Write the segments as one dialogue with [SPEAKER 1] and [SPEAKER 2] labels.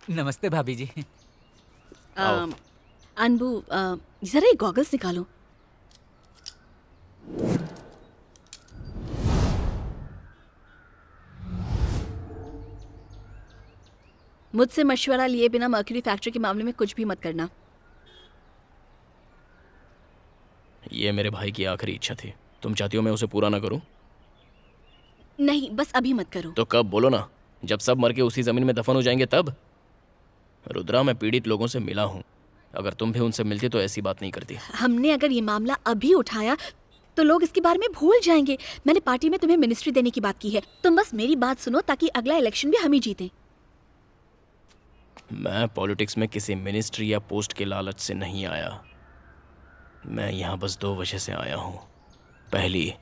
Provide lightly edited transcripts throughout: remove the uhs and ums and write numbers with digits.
[SPEAKER 1] नमस्ते भाभी जी।
[SPEAKER 2] अनबू, जरा ये गॉगल्स निकालो। मुझसे मशवरा लिए बिना मर्क्यूरी फैक्ट्री के मामले में कुछ भी मत करना।
[SPEAKER 3] ये मेरे भाई की आखिरी इच्छा थी। तुम चाहती हो मैं उसे पूरा ना करूं?
[SPEAKER 2] नहीं, बस अभी मत करो।
[SPEAKER 3] तो कब? बोलो ना। जब सब मर के उसी जमीन में दफन हो जाएंगे तब? रुद्रा, मैं पीड़ित लोगों से मिला हूं। अगर तुम भी उनसे मिलती तो ऐसी बात नहीं करती।
[SPEAKER 2] हमने अगर ये मामला अभी उठाया तो लोग इसके बारे में भूल जाएंगे। मैंने पार्टी में तुम्हें मिनिस्ट्री देने की बात की है। तुम बस मेरी बात सुनो ताकि अगला इलेक्शन भी हम ही जीतें।
[SPEAKER 3] मैं पॉलिटिक्स में किसी मिनिस्ट्री या पोस्ट के लालच से नहीं आया। मैं यहाँ बस 2 वजह से आया हूँ। पहली,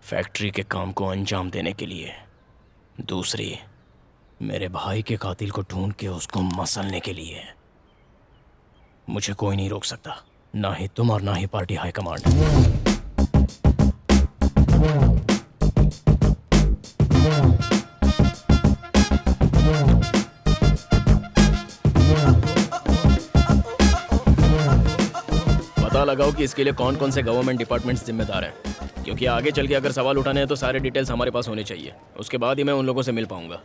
[SPEAKER 3] फैक्ट्री के काम को अंजाम देने के लिए। दूसरी, मेरे भाई के कातिल को ढूंढ के उसको मसलने के लिए। मुझे कोई नहीं रोक सकता, ना ही तुम और ना ही पार्टी हाईकमांड। पता लगाओ कि इसके लिए कौन कौन से गवर्नमेंट डिपार्टमेंट्स जिम्मेदार हैं, क्योंकि आगे चल के अगर सवाल उठाने हैं तो सारे डिटेल्स हमारे पास होने चाहिए। उसके बाद ही मैं उन लोगों से मिल पाऊंगा।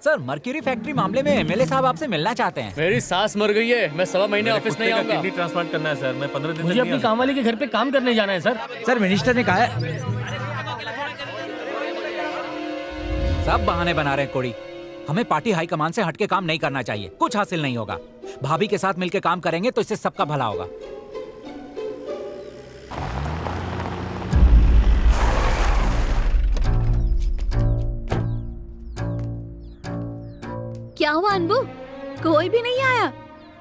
[SPEAKER 1] सर, मर्क्यूरी फैक्ट्री मामले में एमएलए साहब आपसे मिलना चाहते हैं।
[SPEAKER 4] मेरी सास मर गई है, मैं 1.25 महीने ऑफिस नहीं आऊंगा।
[SPEAKER 5] किडनी ट्रांसप्लांट करना है सर, मैं 15 दिन
[SPEAKER 4] मुझे अपनी कामवाली के घर पे काम करने जाना है सर।
[SPEAKER 1] सर, मिनिस्टर ने कहा है। सब बहाने बना रहे हैं कोड़ी। हमें पार्टी हाईकमान से हटके काम नहीं करना चाहिए। कुछ हासिल नहीं होगा। भाभी के साथ मिलकर काम करेंगे तो इससे सबका भला होगा।
[SPEAKER 2] क्या हुआ अनबू? कोई भी नहीं आया?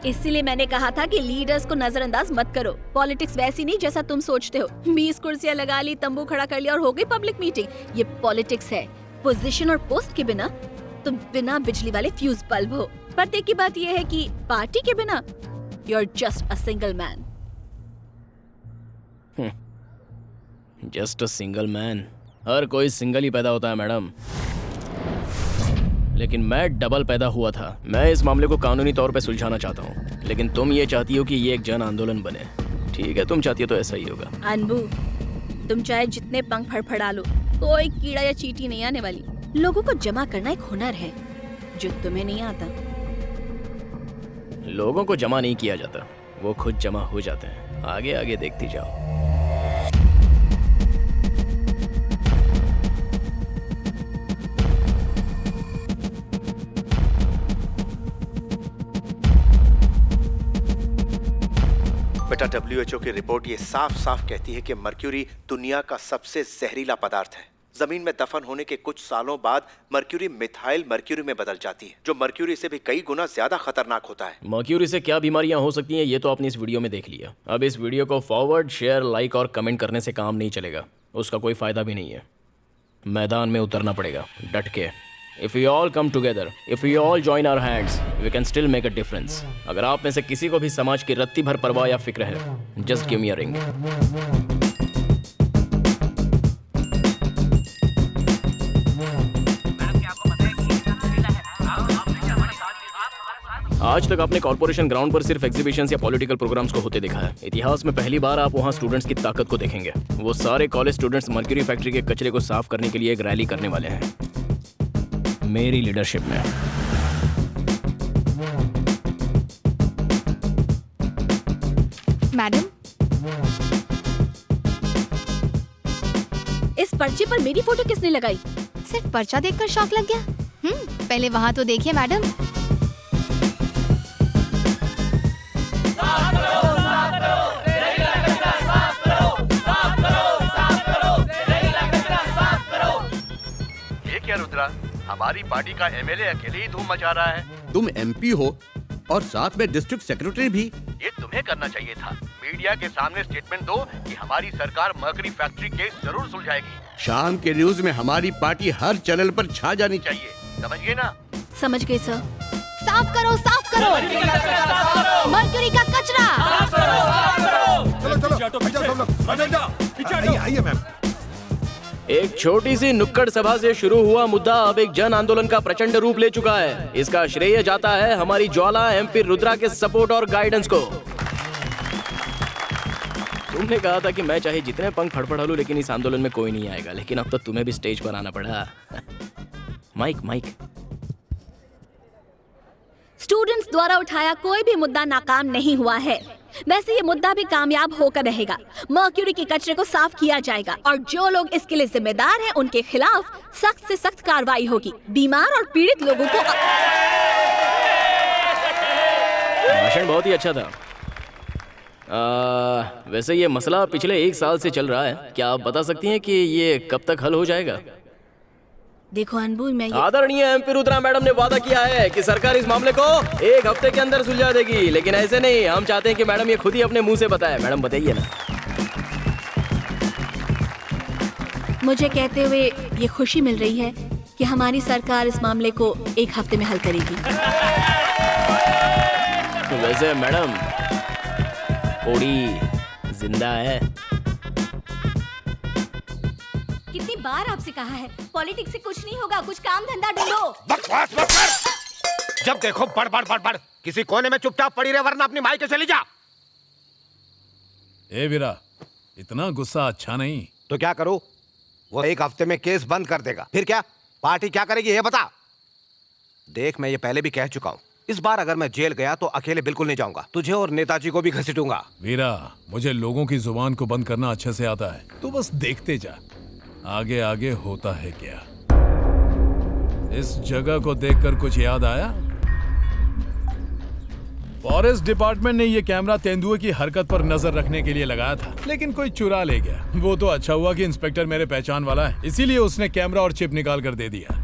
[SPEAKER 2] इसीलिए मैंने कहा था कि लीडर्स को नजरअंदाज मत करो। पॉलिटिक्स वैसी नहीं जैसा तुम सोचते हो। 20 कुर्सियां लगा ली, तंबू खड़ा कर लिया और हो गई पब्लिक मीटिंग। ये पॉलिटिक्स है। पोजीशन और पोस्ट के बिना तुम बिना बिजली वाले फ्यूज बल्ब हो। पर एक की बात यह है कि पार्टी के बिना you are just a single man.
[SPEAKER 3] Just a single man? हर कोई सिंगल ही पैदा होता है मैडम, लेकिन मैं डबल पैदा हुआ था। मैं इस मामले को कानूनी तौर पे सुलझाना चाहता हूँ, लेकिन तुम ये चाहती हो कि ये एक जन आंदोलन बने। ठीक है, तुम चाहती हो तो ऐसा ही होगा।
[SPEAKER 2] अनबू, तुम चाहे जितने पंख फड़फड़ा लो, कोई कीड़ा या चींटी नहीं आने वाली। लोगों को जमा करना एक हुनर है जो तुम्हें नहीं आता।
[SPEAKER 3] लोगों को जमा नहीं किया जाता, वो खुद जमा हो जाते हैं। आगे आगे देखती जाओ।
[SPEAKER 6] बेटा, WHO की रिपोर्ट ये साफ साफ कहती है कि मर्क्यूरी दुनिया का सबसे जहरीला पदार्थ है। जमीन में दफन होने के कुछ सालों बाद मर्क्यूरी मिथाइल मर्क्यूरी में बदल जाती है, जो मर्क्यूरी से भी कई गुना ज्यादा खतरनाक होता है।
[SPEAKER 3] मर्क्यूरी से क्या बीमारियां हो सकती हैं ये तो आपने इस वीडियो में देख लिया। अब इस वीडियो को फॉरवर्ड, शेयर, लाइक और कमेंट करने से काम नहीं चलेगा। उसका कोई फायदा भी नहीं है। मैदान में उतरना पड़ेगा डट के। If we all come together, if we all join our hands, we can still make a difference. अगर आप में से किसी को भी समाज की रत्ती भर परवाह या फिक्र है, just give me a ring. आज तक आपने कॉर्पोरेशन ग्राउंड पर सिर्फ एग्जीबिशंस या पॉलिटिकल प्रोग्राम्स को होते देखा है। इतिहास में पहली बार आप वहाँ स्टूडेंट्स की ताकत को देखेंगे। वो सारे कॉलेज स्टूडेंट्स मर्क्यूरी फैक्ट्री के कचरे को साफ करने के लिए एक रैली करने वाले हैं, मेरी लीडरशिप में।
[SPEAKER 7] मैडम,
[SPEAKER 2] इस पर्चे पर मेरी फोटो किसने लगाई?
[SPEAKER 7] सिर्फ पर्चा देखकर शौक लग गया? पहले वहाँ तो देखिए मैडम।
[SPEAKER 8] ये क्या रुद्रा, हमारी पार्टी का एमएलए अकेले ही धूम मचा रहा है।
[SPEAKER 9] तुम MP हो और साथ में डिस्ट्रिक्ट सेक्रेटरी भी।
[SPEAKER 8] ये तुम्हें करना चाहिए था। मीडिया के सामने स्टेटमेंट दो कि हमारी सरकार मर्क्यूरी फैक्ट्री केस जरूर सुलझाएगी।
[SPEAKER 9] शाम के न्यूज में हमारी पार्टी हर चैनल पर छा जानी चाहिए।
[SPEAKER 8] समझ गए ना?
[SPEAKER 2] समझ गए सर।
[SPEAKER 7] साफ करो, साफ करो मर्क्यूरी का कचरा।
[SPEAKER 5] चलो चलो, पीछे सब लोग, आइए मैम।
[SPEAKER 3] एक छोटी सी नुक्कड़ सभा से शुरू हुआ मुद्दा अब एक जन आंदोलन का प्रचंड रूप ले चुका है। इसका श्रेय जाता है हमारी ज्वाला एमपी रुद्रा के सपोर्ट और गाइडेंस को। तुमने कहा था कि मैं चाहे जितने पंख फड़फड़ा लूं लेकिन इस आंदोलन में कोई नहीं आएगा, लेकिन अब तो तुम्हें भी स्टेज पर आना पड़ा। Mic mic.
[SPEAKER 2] स्टूडेंट्स द्वारा उठाया कोई भी मुद्दा नाकाम नहीं हुआ है। वैसे ये मुद्दा भी कामयाब होकर रहेगा। मर्क्यूरी के कचरे को साफ किया जाएगा और जो लोग इसके लिए जिम्मेदार हैं उनके खिलाफ सख्त से सख्त कार्रवाई होगी। बीमार और पीड़ित लोगों को
[SPEAKER 3] भाषण बहुत ही अच्छा था। वैसे ये मसला पिछले 1 साल से चल रहा है। क्या आप बता सकती हैं कि ये कब तक हल हो जाएगा?
[SPEAKER 2] देखो अनबू, मैं
[SPEAKER 3] आदरणीय एमपी रुद्रा मैडम ने वादा किया है कि सरकार इस मामले को 1 हफ्ते के अंदर सुलझा देगी, लेकिन ऐसे नहीं। हम चाहते हैं कि मैडम ये खुद ही अपने मुंह से बताए। मैडम बताइए ना।
[SPEAKER 2] मुझे कहते हुए ये खुशी मिल रही है कि हमारी सरकार इस मामले को 1 हफ्ते में हल करेगी।
[SPEAKER 3] तो वैसे मैडम कोड़ी जिंदा है?
[SPEAKER 2] कितनी बार आपसे कहा है, पॉलिटिक्स से कुछ नहीं होगा, कुछ काम धंधा ढूंढो।
[SPEAKER 5] बकवास मत कर। जब देखो बड़ बड़ बड़ बड़। किसी कोने में चुपचाप पड़ी रहे, वरना अपनी माई के चली जा।
[SPEAKER 10] ए वीरा, इतना गुस्सा अच्छा नहीं।
[SPEAKER 5] तो क्या करो? वो 1 हफ्ते में केस बंद कर देगा। फिर क्या पार्टी क्या करेगी ये बता। देख, मैं ये पहले भी कह चुका हूँ, इस बार अगर मैं जेल गया तो अकेले बिल्कुल नहीं जाऊंगा। तुझे और नेताजी को भी घसीटूंगा।
[SPEAKER 10] वीरा, मुझे लोगों की जुबान को बंद करना अच्छे से आता है। तू बस देखते जा, आगे आगे होता है क्या। इस जगह को देखकर कुछ याद आया? फॉरेस्ट डिपार्टमेंट ने ये कैमरा तेंदुए की हरकत पर नजर रखने के लिए लगाया था, लेकिन कोई चुरा ले गया। वो तो अच्छा हुआ कि इंस्पेक्टर मेरे पहचान वाला है, इसीलिए उसने कैमरा और चिप निकाल कर दे दिया।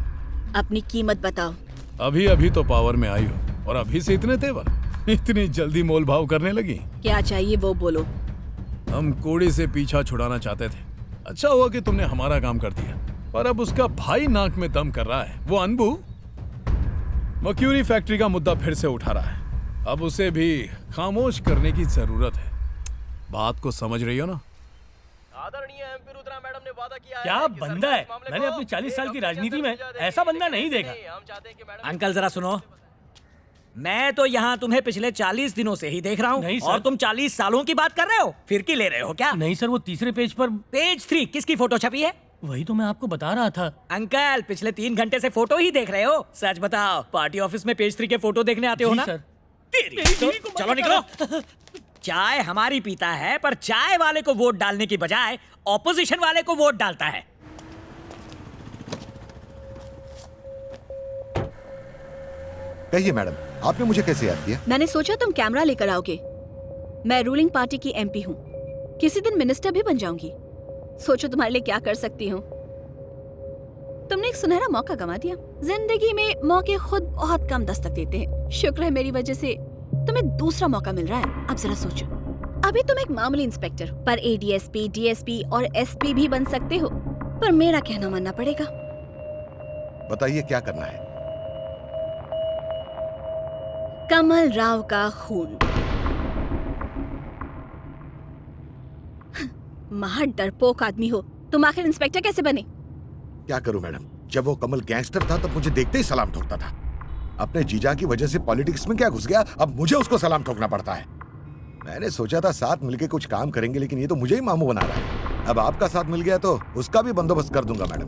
[SPEAKER 2] अपनी कीमत बताओ।
[SPEAKER 10] अभी अभी तो पावर में आई हो और अभी से इतने तेवर, इतनी जल्दी मोल भाव करने लगी।
[SPEAKER 2] क्या चाहिए वो बोलो।
[SPEAKER 10] हम कोड़ी से पीछा छुड़ाना चाहते थे। अच्छा हुआ कि तुमने हमारा काम कर दिया, पर अब उसका भाई नाक में दम कर रहा है। वो अनबू मर्क्यूरी फैक्ट्री का मुद्दा फिर से उठा रहा है। अब उसे भी खामोश करने की जरूरत है। बात को समझ रही हो ना?
[SPEAKER 3] आदरणीय एमपी रुद्रा मैडम ने वादा किया
[SPEAKER 4] क्या बंदा है। मैंने अपनी 40 साल की राजनीति में ऐसा बंदा नहीं देखा।
[SPEAKER 1] अंकल जरा सुनो, मैं तो यहाँ तुम्हें पिछले 40 दिनों से ही देख रहा हूँ और तुम 40 सालों की बात कर रहे हो। फिरकी ले रहे हो क्या?
[SPEAKER 4] नहीं सर, वो तीसरे पेज पर।
[SPEAKER 1] पेज 3 किसकी फोटो छपी है?
[SPEAKER 4] वही तो मैं आपको बता रहा था।
[SPEAKER 1] अंकल पिछले 3 घंटे से फोटो ही देख रहे हो। सच बताओ, पार्टी ऑफिस में पेज 3 के फोटो देखने आते हो ना?
[SPEAKER 4] सर।
[SPEAKER 1] तेरी तो, चलो निकलो। चाय हमारी पीता है, पर चाय वाले को वोट डालने की बजाय ऑपोजिशन वाले को वोट डालता है।
[SPEAKER 11] कहिए मैडम, आपने मुझे कैसे याद किया?
[SPEAKER 2] मैंने सोचा तुम कैमरा लेकर आओगे। मैं रूलिंग पार्टी की एमपी हूँ, किसी दिन मिनिस्टर भी बन जाऊंगी। सोचो तुम्हारे लिए क्या कर सकती हूँ। तुमने एक सुनहरा मौका गंवा दिया। जिंदगी में मौके खुद बहुत कम दस्तक देते हैं। शुक्र है मेरी वजह से तुम्हें दूसरा मौका मिल रहा है। अब जरा सोचो, अभी तुम एक मामूली इंस्पेक्टर, पर एडीएसपी, डीएसपी और एसपी भी बन सकते हो। पर मेरा कहना मानना पड़ेगा।
[SPEAKER 11] बताइए क्या करना है?
[SPEAKER 2] कमल राव का खून। महा डरपोक आदमी हो तुम, आखिर इंस्पेक्टर कैसे बने?
[SPEAKER 11] क्या करूं मैडम, जब वो कमल गैंगस्टर था तब मुझे देखते ही सलाम ठोकता था। अपने जीजा की वजह से पॉलिटिक्स में क्या घुस गया, अब मुझे उसको सलाम ठोकना पड़ता है। मैंने सोचा था साथ मिलके कुछ काम करेंगे, लेकिन ये तो मुझे ही मामू बना रहा है। अब आपका साथ मिल गया तो उसका भी बंदोबस्त कर दूंगा मैडम।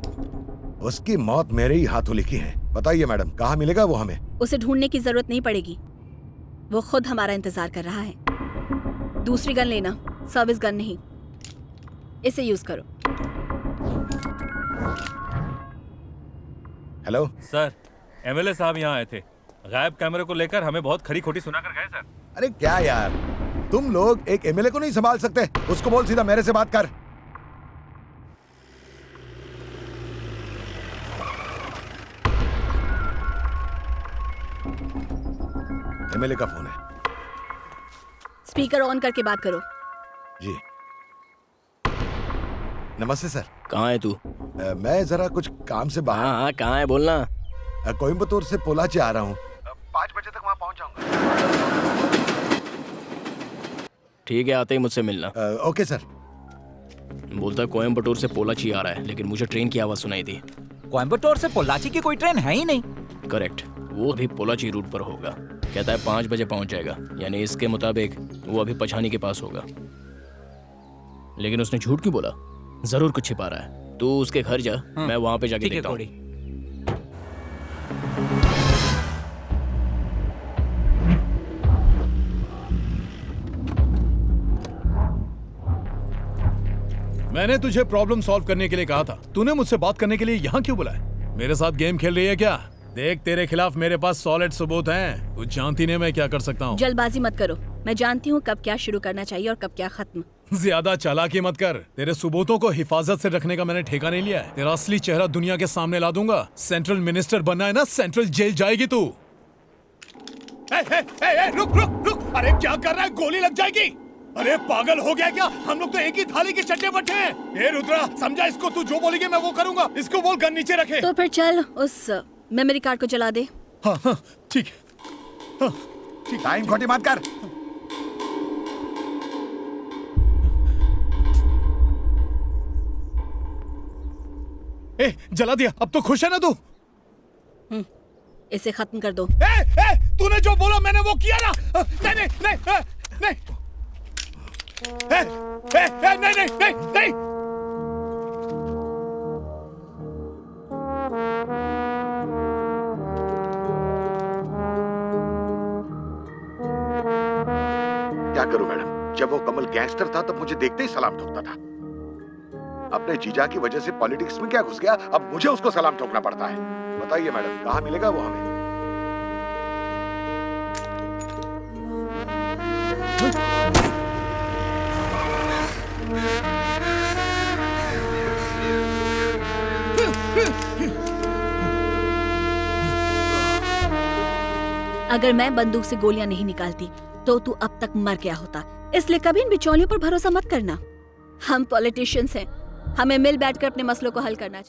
[SPEAKER 11] उसकी मौत मेरे ही हाथों लिखी है। बताइए मैडम, कहाँ मिलेगा वो हमें?
[SPEAKER 2] उसे ढूंढने की जरूरत नहीं पड़ेगी, वो खुद हमारा इंतजार कर रहा है। दूसरी गन लेना, सर्विस गन नहीं। इसे यूज करो।
[SPEAKER 11] हेलो
[SPEAKER 12] सर, एमएलए साहब यहाँ आए थे। गायब कैमरे को लेकर हमें बहुत खरी खोटी सुनाकर गए सर।
[SPEAKER 11] अरे क्या यार, तुम लोग एक एमएलए को नहीं संभाल सकते? उसको बोल सीधा मेरे से बात कर। एमएलए का फोन है।
[SPEAKER 2] स्पीकर ऑन करके बात करो।
[SPEAKER 11] जी नमस्ते सर।
[SPEAKER 3] कहाँ है तू?
[SPEAKER 11] मैं जरा कुछ काम से बाहर।
[SPEAKER 3] हाँ, कहाँ है बोलना।
[SPEAKER 11] कोयम्बतूर से पोलाची आ रहा हूँ।
[SPEAKER 5] 5 बजे तक वहाँ पहुँच जाऊंगा।
[SPEAKER 3] ठीक है, आते ही मुझसे मिलना।
[SPEAKER 11] Okay sir.
[SPEAKER 3] बोलता कोयम्बटूर से पोलाची आ रहा है, लेकिन मुझे ट्रेन की आवाज सुनाई दी।
[SPEAKER 1] कोयम्बटूर से पोल्लाची की कोई ट्रेन है ही नहीं।
[SPEAKER 3] करेक्ट, वो अभी पोलाची रूट पर होगा। कहता है 5 बजे पहुंच जाएगा, यानी इसके मुताबिक वो अभी पछानी के पास होगा। लेकिन उसने झूठ क्यों बोला? जरूर कुछ छिपा रहा है। तू उसके घर जा, मैं वहां पे जाके देखता हूँ।
[SPEAKER 10] मैंने तुझे प्रॉब्लम सॉल्व करने के लिए कहा था, तूने मुझसे बात करने के लिए यहाँ क्यों बुलाया? मेरे साथ गेम खेल रही है क्या? देख, तेरे खिलाफ मेरे पास सॉलिड सबूत हैं। तू जानती नहीं मैं क्या कर सकता हूँ।
[SPEAKER 2] जल्दबाजी मत करो, मैं जानती हूँ कब क्या शुरू करना चाहिए और कब क्या खत्म।
[SPEAKER 10] ज्यादा चालाकी मत कर। तेरे सबूतों को हिफाजत से रखने का मैंने ठेका नहीं लिया है। तेरा असली चेहरा दुनिया के सामने ला दूंगा। सेंट्रल मिनिस्टर बनना है ना, सेंट्रल जेल जाएगी तू।
[SPEAKER 13] रुक रुक रुक, अरे क्या कर रहा है? गोली लग जाएगी। अरे पागल हो गया क्या? हम लोग तो एक ही थाली के चट्टे बट्टे हैं। ए रुद्रा, समझा इसको? तू जो बोलेगी मैं वो करूंगा। इसको बोल गन नीचे रखे।
[SPEAKER 2] तो फिर चल उस मेमोरी कार्ड को जला दे।
[SPEAKER 10] हाँ हाँ ठीक है। हाँ,
[SPEAKER 11] ठीक, टाइम खोटी मत कर।
[SPEAKER 10] ए, जला दिया, अब तो खुश है ना तू?
[SPEAKER 2] इसे खत्म कर दो।
[SPEAKER 13] तूने जो बोला मैंने वो किया ना। नहीं नहीं नहीं नहीं नहीं नहीं नहीं नहीं।
[SPEAKER 11] क्या करूं मैडम? जब वो कमल गैंगस्टर था तब मुझे देखते ही सलाम ठोकता था। अपने जीजा की वजह से पॉलिटिक्स में क्या घुस गया, अब मुझे उसको सलाम ठोकना पड़ता है। बताइए मैडम, कहाँ मिलेगा वो हमें?
[SPEAKER 2] अगर मैं बंदूक से गोलियां नहीं निकालती तो तू अब तक मर गया होता। इसलिए कभी इन बिचौलियों पर भरोसा मत करना। हम पॉलिटिशियंस हैं, हमें मिल बैठकर अपने मसलों को हल करना चाहिए।